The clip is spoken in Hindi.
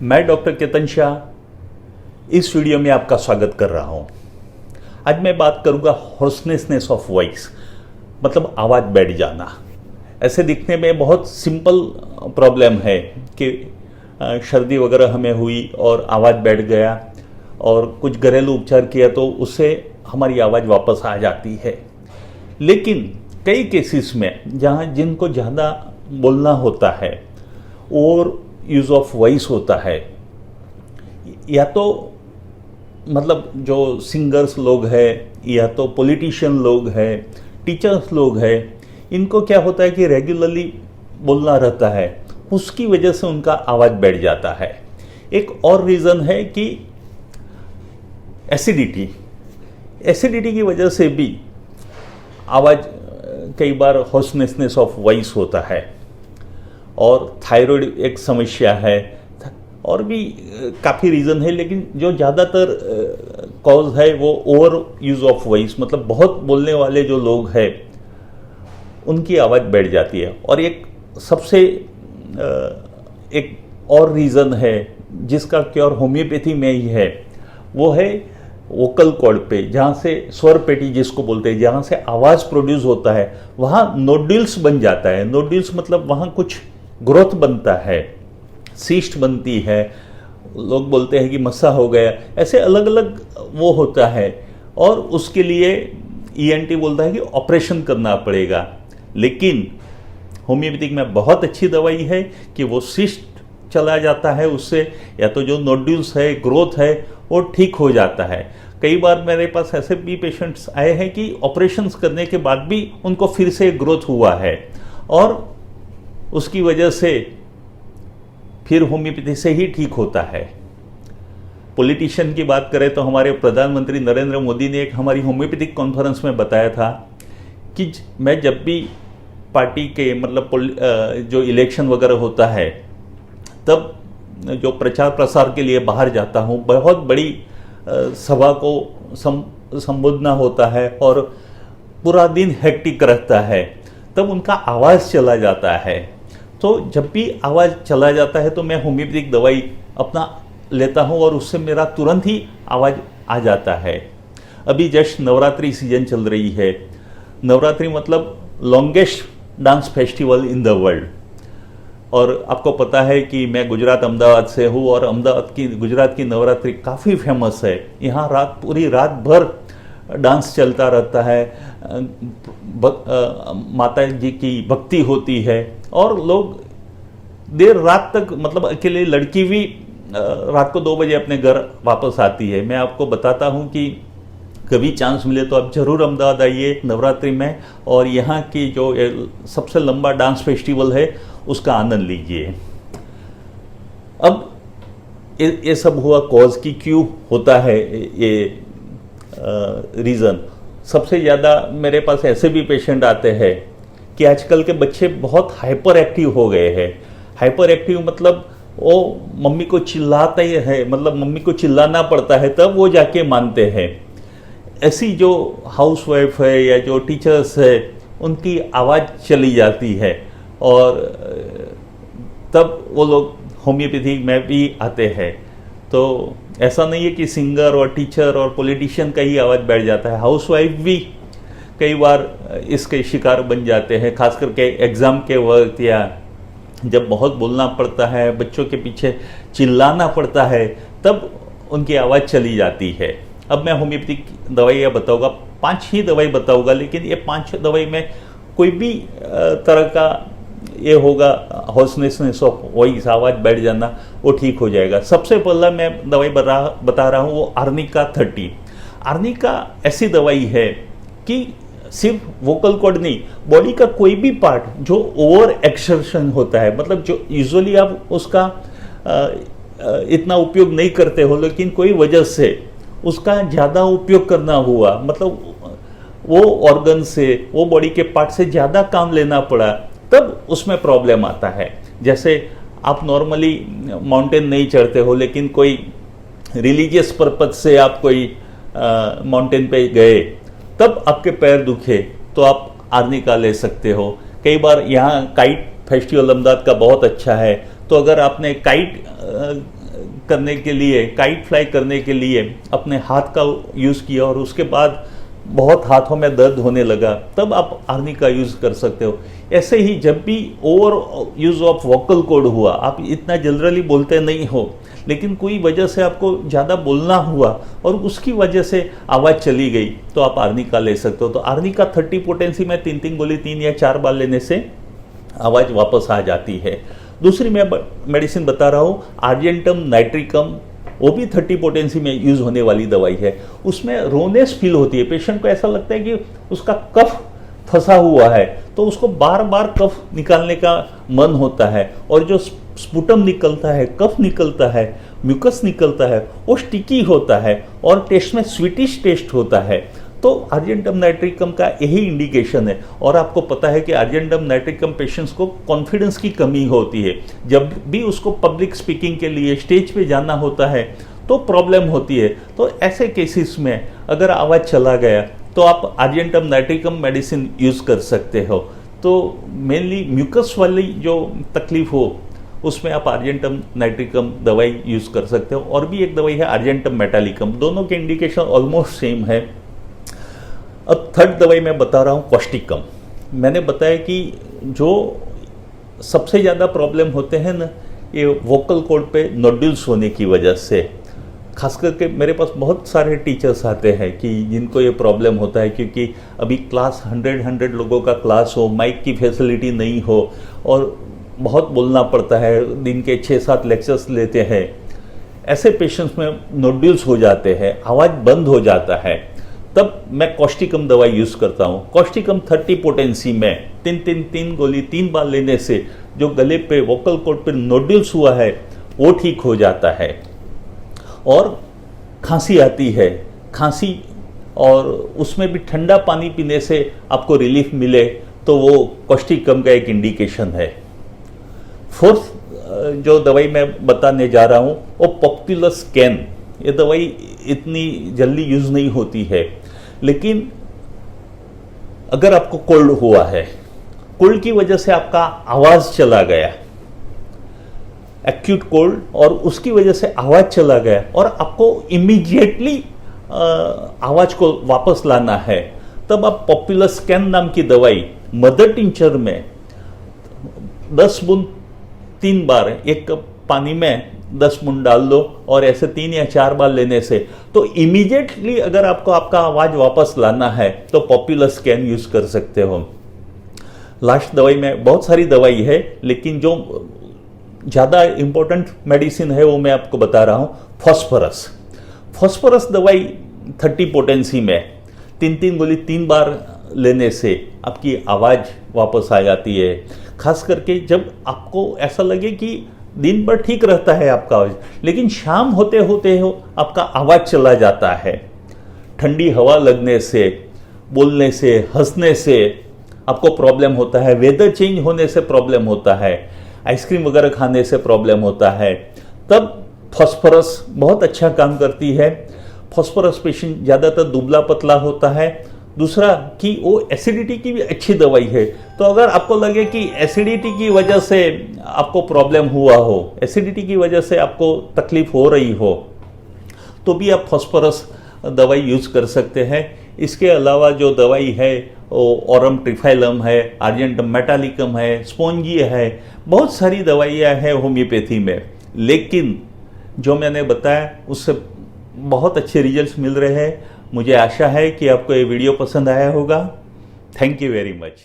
मैं डॉक्टर केतन शाह इस वीडियो में आपका स्वागत कर रहा हूं। आज मैं बात करूंगा हॉर्सनेसनेस ऑफ वॉइस, मतलब आवाज़ बैठ जाना। ऐसे दिखने में बहुत सिंपल प्रॉब्लम है कि सर्दी वगैरह हमें हुई और आवाज़ बैठ गया और कुछ घरेलू उपचार किया तो उससे हमारी आवाज़ वापस आ जाती है। लेकिन कई केसेस में जहाँ जिनको ज़्यादा बोलना होता है और यूज़ ऑफ वॉइस होता है, या तो मतलब जो सिंगर्स लोग हैं या तो पॉलिटिशियन लोग हैं, टीचर्स लोग हैं, इनको क्या होता है कि रेगुलरली बोलना रहता है, उसकी वजह से उनका आवाज़ बैठ जाता है। एक और रीज़न है कि एसिडिटी की वजह से भी आवाज़ कई बार हॉर्सनेसनेस ऑफ वॉइस होता है। और थायराइड एक समस्या है और भी काफ़ी रीज़न है, लेकिन जो ज़्यादातर कॉज है वो ओवर यूज़ ऑफ वॉइस, मतलब बहुत बोलने वाले जो लोग हैं उनकी आवाज़ बैठ जाती है। और एक सबसे एक और रीज़न है जिसका क्योर होम्योपैथी में ही है, वो है वोकल कॉर्ड पे, जहाँ से स्वर पेटी जिसको बोलते हैं, जहाँ से आवाज़ प्रोड्यूस होता है, वहाँ नोड्यूल्स बन जाता है। नोड्यूल्स मतलब वहाँ कुछ ग्रोथ बनता है, सीस्ट बनती है, लोग बोलते हैं कि मस्सा हो गया, ऐसे अलग अलग वो होता है। और उसके लिए ईएनटी बोलता है कि ऑपरेशन करना पड़ेगा। लेकिन होम्योपैथिक में बहुत अच्छी दवाई है कि वो सीस्ट चला जाता है, उससे या तो जो नोड्यूल्स है, ग्रोथ है, वो ठीक हो जाता है। कई बार मेरे पास ऐसे भी पेशेंट्स आए हैं कि ऑपरेशंस करने के बाद भी उनको फिर से ग्रोथ हुआ है और उसकी वजह से फिर होम्योपैथी से ही ठीक होता है। पॉलिटिशियन की बात करें तो हमारे प्रधानमंत्री नरेंद्र मोदी ने एक हमारी होम्योपैथिक कॉन्फ्रेंस में बताया था कि मैं जब भी पार्टी के मतलब जो इलेक्शन वगैरह होता है तब जो प्रचार प्रसार के लिए बाहर जाता हूँ, बहुत बड़ी सभा को संबोधना होता है और पूरा दिन हेक्टिक रहता है, तब उनका आवाज़ चला जाता है। तो जब भी आवाज़ चला जाता है तो मैं होम्योपैथिक दवाई अपना लेता हूँ और उससे मेरा तुरंत ही आवाज़ आ जाता है। अभी जस्ट नवरात्रि सीजन चल रही है। नवरात्रि मतलब longest dance festival in the world. और आपको पता है कि मैं गुजरात अहमदाबाद से हूँ और गुजरात की नवरात्रि काफ़ी फेमस है। यहाँ पूरी रात भर डांस चलता रहता है, माता जी की भक्ति होती है और लोग देर रात तक, मतलब अकेले लड़की भी रात को 2 बजे अपने घर वापस आती है। मैं आपको बताता हूँ कि कभी चांस मिले तो आप ज़रूर अहमदाबाद आइए नवरात्रि में और यहाँ की जो सबसे लंबा डांस फेस्टिवल है उसका आनंद लीजिए। अब ये सब हुआ कॉज की क्यों होता है ये रीज़न। सबसे ज़्यादा मेरे पास ऐसे भी पेशेंट आते हैं कि आजकल के बच्चे बहुत हाइपर एक्टिव हो गए हैं। हाइपर एक्टिव मतलब वो मम्मी को चिल्लाते है, मतलब मम्मी को चिल्लाना पड़ता है तब वो जाके मानते हैं। ऐसी जो हाउसवाइफ है या जो टीचर्स है उनकी आवाज़ चली जाती है और तब वो लोग होम्योपैथी में भी आते हैं। तो ऐसा नहीं है कि सिंगर और टीचर और पॉलिटिशियन का ही आवाज़ बैठ जाता है, हाउसवाइफ भी कई बार इसके शिकार बन जाते हैं, खास करके एग्ज़ाम के वक्त या जब बहुत बोलना पड़ता है, बच्चों के पीछे चिल्लाना पड़ता है, तब उनकी आवाज़ चली जाती है। अब मैं होम्योपैथिक दवाइयाँ बताऊँगा, 5 ही दवाई बताऊँगा, लेकिन ये 5 दवाई में कोई भी तरह का ये होगा हॉर्सनेसनेस ऑफ वॉइस, आवाज़ बैठ जाना, वो ठीक हो जाएगा। सबसे पहला मैं दवाई बता रहा हूँ वो आर्निका 30। आर्निका ऐसी दवाई है कि सिर्फ वोकल कॉर्ड नहीं, बॉडी का कोई भी पार्ट जो ओवर एक्सर्शन होता है, मतलब जो यूजुअली आप उसका इतना उपयोग नहीं करते हो, लेकिन कोई वजह से उसका ज़्यादा उपयोग करना हुआ, मतलब वो ऑर्गन से, वो बॉडी के पार्ट से ज़्यादा काम लेना पड़ा, तब उसमें प्रॉब्लम आता है। जैसे आप नॉर्मली माउंटेन नहीं चढ़ते हो, लेकिन कोई रिलीजियस पर्पज से आप कोई माउंटेन पे गए, तब आपके पैर दुखे तो आप आर्निका ले सकते हो। कई बार यहाँ काइट फेस्टिवल अहमदाबाद का बहुत अच्छा है, तो अगर आपने काइट करने के लिए, काइट फ्लाई करने के लिए अपने हाथ का यूज़ किया और उसके बाद बहुत हाथों में दर्द होने लगा, तब आप आर्निका यूज़ कर सकते हो। ऐसे ही जब भी over use of vocal cord हुआ, आप इतना जनरली बोलते नहीं हो, लेकिन कोई वजह से आपको ज़्यादा बोलना हुआ और उसकी वजह से आवाज़ चली गई, तो आप आर्निका ले सकते हो। तो आर्निका 30 पोटेंसी में 3 गोली 3 या 4 बार लेने से आवाज़ वापस आ जाती है। दूसरी मैं मेडिसिन बता रहा हूँ आर्जेंटम नाइट्रिकम, वो भी 30 पोटेंसी में यूज़ होने वाली दवाई है। उसमें रोनेस फील होती है, पेशेंट को ऐसा लगता है कि उसका कफ फंसा हुआ है, तो उसको बार बार कफ निकालने का मन होता है, और जो स्पुटम निकलता है, कफ निकलता है, म्यूकस निकलता है, वो स्टिकी होता है और टेस्ट में स्वीटिश टेस्ट होता है। तो आर्जेंटम नाइट्रिकम का यही इंडिकेशन है। और आपको पता है कि आर्जेंटम नाइट्रिकम पेशेंट्स को कॉन्फिडेंस की कमी होती है, जब भी उसको पब्लिक स्पीकिंग के लिए स्टेज पे जाना होता है तो प्रॉब्लम होती है। तो ऐसे केसेस में अगर आवाज़ चला गया तो आप आर्जेंटम नाइट्रिकम मेडिसिन यूज़ कर सकते हो। तो मेनली म्यूकस वाली जो तकलीफ हो उसमें आप आर्जेंटम नाइट्रिकम दवाई यूज़ कर सकते हो। और भी एक दवाई है आर्जेंटम मेटालिकम, दोनों के इंडिकेशन ऑलमोस्ट सेम है। अब थर्ड दवाई मैं बता रहा हूँ कॉस्टिकम। मैंने बताया कि जो सबसे ज़्यादा प्रॉब्लम होते हैं ना, ये वोकल कॉर्ड पे नोड्यूल्स होने की वजह से। खास करके मेरे पास बहुत सारे टीचर्स आते हैं कि जिनको ये प्रॉब्लम होता है, क्योंकि अभी क्लास 100 लोगों का क्लास हो, माइक की फैसिलिटी नहीं हो और बहुत बोलना पड़ता है, दिन के 6-7 लेक्चर्स लेते हैं। ऐसे पेशेंट्स में नोड्यूल्स हो जाते हैं, आवाज़ बंद हो जाता है, तब मैं कॉस्टिकम दवाई यूज़ करता हूँ। कॉस्टिकम 30 पोटेंसी में 3 गोली 3 बार लेने से जो गले पे वोकल कॉर्ड पे नोड्यूल्स हुआ है वो ठीक हो जाता है। और खांसी आती है, खांसी और उसमें भी ठंडा पानी पीने से आपको रिलीफ मिले तो वो कॉस्टिकम का एक इंडिकेशन है। फोर्थ जो दवाई मैं बताने जा रहा हूँ वो पॉपुलस कैन। ये दवाई इतनी जल्दी यूज़ नहीं होती है, लेकिन अगर आपको कोल्ड हुआ है, कोल्ड की वजह से आपका आवाज़ चला गया, एक्यूट कोल्ड, और उसकी वजह से आवाज़ चला गया और आपको इमीडिएटली आवाज़ को वापस लाना है, तब आप पॉपुलस कैन नाम की दवाई मदर टिंचर में 10 बूंद 3 बार, 1 कप पानी में 10 बूंद डाल दो और ऐसे 3 या 4 बार लेने से तो इमीडिएटली अगर आपको आपका आवाज़ वापस लाना है तो पॉपुलस कैन यूज़ कर सकते हो। लास्ट दवाई में बहुत सारी दवाई है, लेकिन जो ज़्यादा इम्पोर्टेंट मेडिसिन है वो मैं आपको बता रहा हूँ फॉस्फोरस। फॉस्फोरस दवाई 30 पोटेंसी में 3 गोली 3 बार लेने से आपकी आवाज़ वापस आ जाती है। खास करके जब आपको ऐसा लगे कि दिन भर ठीक रहता है आपका आवाज़, लेकिन शाम होते होते हो आपका आवाज़ चला जाता है। ठंडी हवा लगने से, बोलने से, हंसने से आपको प्रॉब्लम होता है, वेदर चेंज होने से प्रॉब्लम होता है, आइसक्रीम वगैरह खाने से प्रॉब्लम होता है, तब फॉस्फोरस बहुत अच्छा काम करती है। फॉस्फोरस पेशेंट ज़्यादातर दुबला पतला होता है। दूसरा कि वो एसिडिटी की भी अच्छी दवाई है। तो अगर आपको लगे कि एसिडिटी की वजह से आपको प्रॉब्लम हुआ हो, एसिडिटी की वजह से आपको तकलीफ हो रही हो, तो भी आप फॉस्फोरस दवाई यूज़ कर सकते हैं। इसके अलावा जो दवाई है वो ऑरम ट्रिफाइलम है, आर्जेंटम मेटालिकम है, स्पोंजिया है, बहुत सारी दवाइयाँ हैं होम्योपैथी में, लेकिन जो मैंने बताया उससे बहुत अच्छे रिजल्ट्स मिल रहे हैं। मुझे आशा है कि आपको ये वीडियो पसंद आया होगा। Thank you very much.